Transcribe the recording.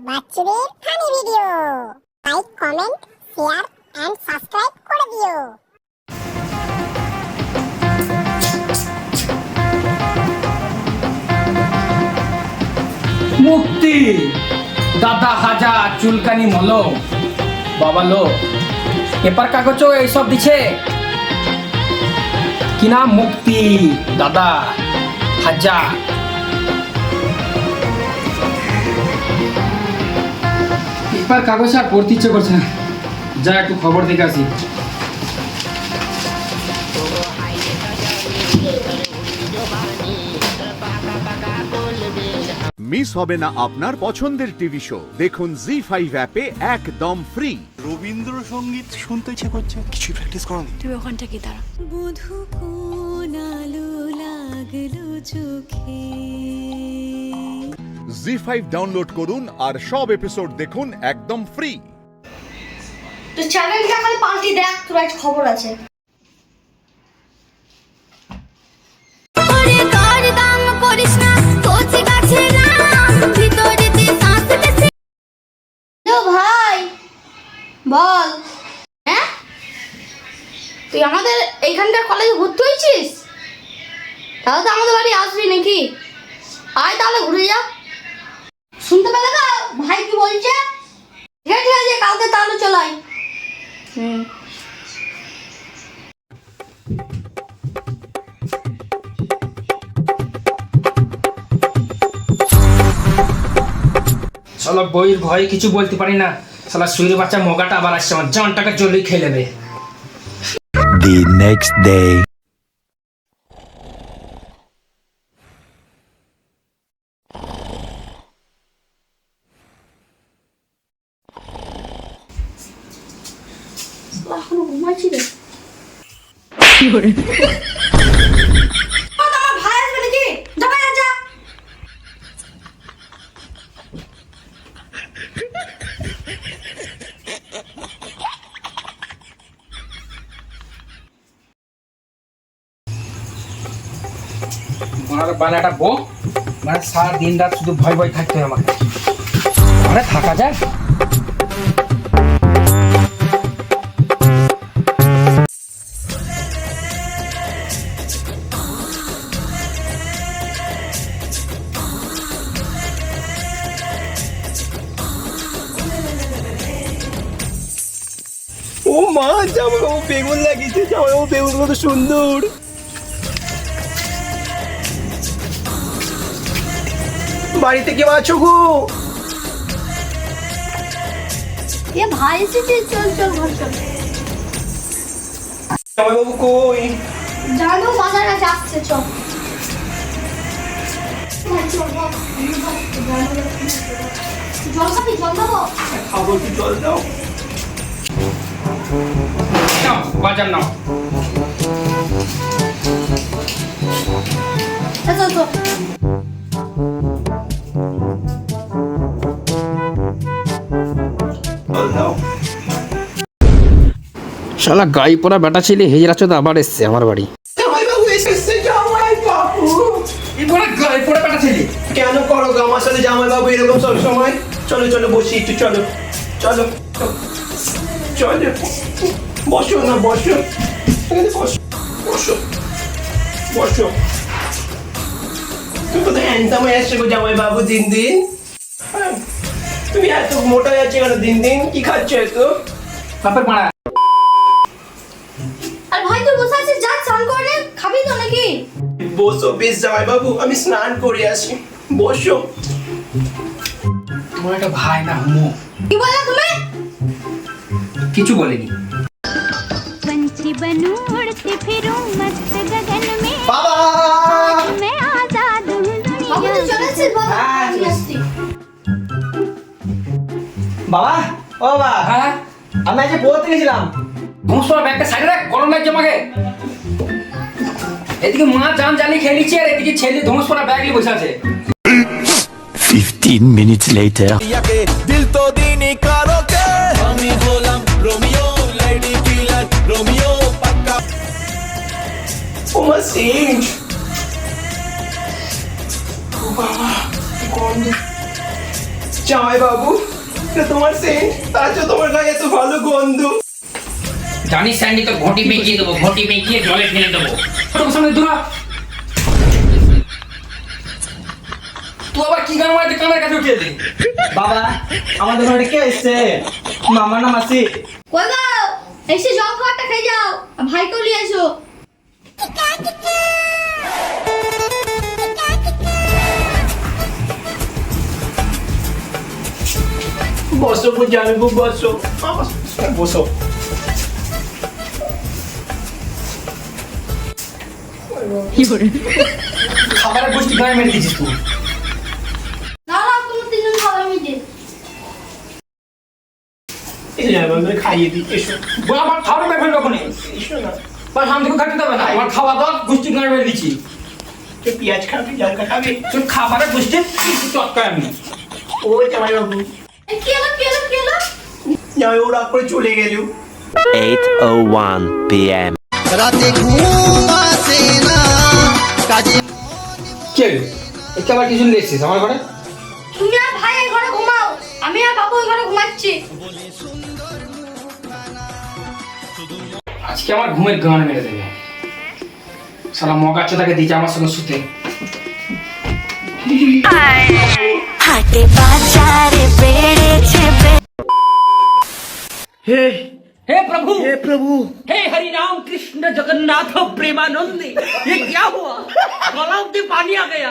বাচ্চাদের funny video. Like, comment, share and subscribe করে দিও। মুক্তি দাদা হাজা চুলকানি মলম বাবা লো পেপার কাগজও এইসব দিছে কি নাম মুক্তি দাদা হাজা। পেপার কাগজ আর পড়তে ইচ্ছে করছে না, যা একটু খবর দেখে আসি। মিস হবে না আপনার পছন্দের টিভি শো, দেখুন জি5 অ্যাপে একদম ফ্রি। রবীন্দ্রসঙ্গীত শুনতে ইচ্ছে করছে, কিছুই প্র্যাকটিস করো নি? তুই ওখান থেকে দাঁড়া। বধু কোন আলো লাগলো চোখে। জি5 ডাউনলোড করুন আর সব এপিসোড দেখুন একদম ফ্রি। তো চ্যানেলটা খালি পাল্টি দেখ, তোর আজ খবর আছে। ভাই বল, হ্যাঁ তুই আমাদের এইখানকার কলেজে ভর্তি হয়েছিস? তাহলে তো আমাদের বাড়ি আসবি নাকি? আয় তাহলে ঘুরে যা। শুনতে পেলে না ভাই কি বলছে? ঠিক আছে কালকে তাহলে চলাই। শালা বইয়ের ভয়ে কিছু বলতে পারি না, শালা শুইরে বাচ্চা মগাটা আবার আসছে, আমার জানটাকে জলদি খেয়ে নেবে। The next day. এখনো ঘুমাচ্ছি রে। আমার ভাই আসবে নাকি? যাবে না যা। আমার বানাটা বউ মানে সারা দিন রাত শুধু ভয় ভয় থাকতে হয় আমাকে, ঘরে থাকা যায়? ও মা, জামাইবাবু বেগুন লাগিয়েছে, জামাইবাবু বেগুন কত সুন্দর। বাড়িতে কেউ আছো গো? এ ভাই এসেছে, চল চল ঘর চল। জামাইবাবু কই? জানো বাজার কাছে আসছে, চল। জল খাবি? জল দেবো? খাবো, একটু জল দাও। নাও বাজার নাও। চল চল। জল দাও। শালা গাই পড়া বেটা ছেলে হেজরা চোদা আবার এসছে আমার বাড়ি। জামাইবাবু এসেছে, জামাইবাবু। এই বড় গাই পড়া বেটা ছেলে কেন করো গো আমার সাথে জামাইবাবু এরকম সব সময়? চলো চলো বসি একটু, চলো চলো চলো। বসো না, বসো এখানে, বসো বসো বসো। তুমি কত হ্যান্ডসাম হয়ে আসছো গো জামাইবাবু দিন দিন। হ্যাঁ, তুমি এত মোটা যাচ্ছে কেন দিন দিন? কি খাচ্ছ এত? বাপের মারা। আর ভাই তুই বসে আছিস, যা স্নান করে নে। খাবি তো নাকি? বসো বেশ জামাইবাবু, আমি স্নান করে আসি, বসো। তোমার একটা ভাই না হুমো কি বললা তুমি? কিছু বলেনি। पंछी बनूं उड़ती फिरूं मस्त गगन में বাবা मैं आजाद हूँ বাবু दुनिया তুই চলে এসেছিস? বল আমি আসছি। বাবা, ও বাবা, হ্যাঁ আমি আজকে পড়তে গেছিলাম। ধুমসর ব্যাগটা সাইডে রাখ, গরম লাগছে আমাকে। এদিকে মা জান জানি খেয়ে নিচ্ছে আর এদিকে ছেলে ধুমসরা ব্যাগ নিয়ে বসে আছে। 15 minutes later. দিল তো দিনই কারো কে আমি হলাম রোমিও, লেডি কিলার রোমিও পাক্কা। ও মা সিং, ও বাবা গন্ধ। জামাই বাবু এটা তোমার সেন্ট, তাছাড়া তোমার গায়ে এত ভালো গন্ধ। জানিস স্যান্ডি তো ঘটি মেকিয়ে দেবো, ঘটি মেকিয়ে জলে ফেলে দেবো। তোর সামনে দূরা তুই আবার কি গান মারাতে কানের কাছে উঠিয়ে দে। বাবা আমাদের ঘরে কে এসছে? মামা না মাসি? কই গো এসে জল খাবারটা খেয়ে যাও আর ভাইকেও নিয়ে এসো। বসো জানবো, বসো বসো। খাবারের গোষ্ঠী গায়ে মেরে দিয়েছিস তুই। না না তুমি তিনজন খাবার মিটে। এসো জামাই বাবু খাইয়ে দিই, এসো বল আমার খাবার মেরে ফেলবে ওখানে। এসো না। বা সামনে থেকে কাটতে হবে না, আমার খাওয়া দাওয়া গোষ্ঠী গায়ে মেরে দিচ্ছি। তুই পেঁয়াজ খাবি, লঙ্কা খাবি? তুই খাবারের গোষ্ঠী চটকায় আমি। ও জামাই বাবু, কি হলো কি হলো কি হলো? জামাই বাবু রাগ করে চলে গেল। 8:01 p.m. রাতে ঘুম আসে না কাজে কে একে আবার কিছু নিয়ে এসেছিস আমার ঘরে? তুমি আর ভাই এই ঘরে ঘুমাও, আমি আর বাবু এই ঘরে ঘুমাচ্ছি। আজকে আমার ঘুমের গান মেরে দেবে। সারা মগাচ্ছে তাকে দিয়েছে আমার সঙ্গে শুতে। হাটে বাজারে বেড়েছে हे प्रभु, हे प्रभु, हे हरि राम कृष्ण जगन्नाथ प्रेमानंद, ये क्या हुआ? गला में पानी आ गया।